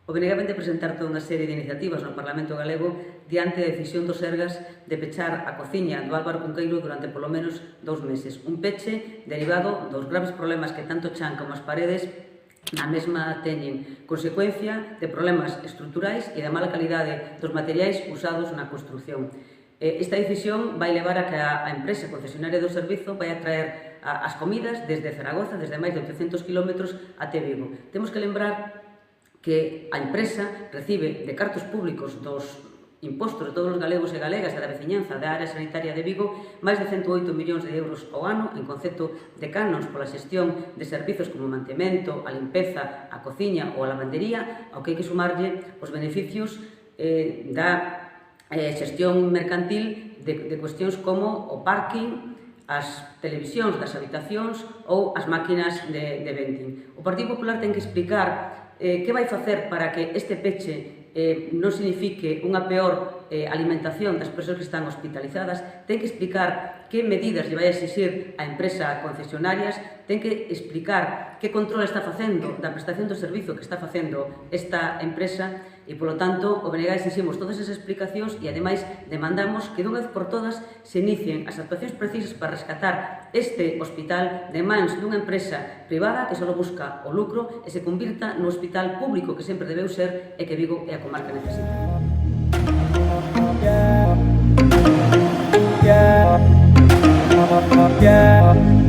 O BNG vén de presentar toda unha serie de iniciativas no Parlamento Galego diante da decisión do Sergas de pechar a cociña do Álvaro Cunqueiro durante polo menos 2 meses. Un peche derivado dos graves problemas que tanto Chan como as paredes na mesma teñen consecuencia de problemas estruturais e da mala calidade dos materiais usados na construción. Esta decisión vai levar a que a empresa concesionaria do servizo vai a traer as comidas desde Zaragoza, desde máis de 800 km até Vigo. Temos que lembrar que a empresa recibe de cartos públicos dos impostos de todos os galegos e galegas e da veciñanza da área sanitaria de Vigo máis de 108 millóns de euros ao ano en concepto de canons pola xestión de servizos como o mantemento, a limpeza, a cociña ou a lavandería, ao que hai que sumarlle os beneficios da xestión mercantil de cuestións como o parking, as televisións das habitacións ou as máquinas de vending. O Partido Popular ten que explicar que vai facer para que este peche non signifique unha peor alimentación das persoas que están hospitalizadas, ten que explicar que medidas lle vai a exixir a empresa concesionarias, ten que explicar que control está facendo da prestación do servizo que está facendo esta empresa e, polo tanto, o BNG exiximos todas esas explicacións e, ademais, demandamos que dunha vez por todas se inicien as actuacións precisas para rescatar este hospital de mans dunha empresa privada que só busca o lucro e se convirta no hospital público que sempre debeu ser e que Vigo e a comarca necesita. Yeah.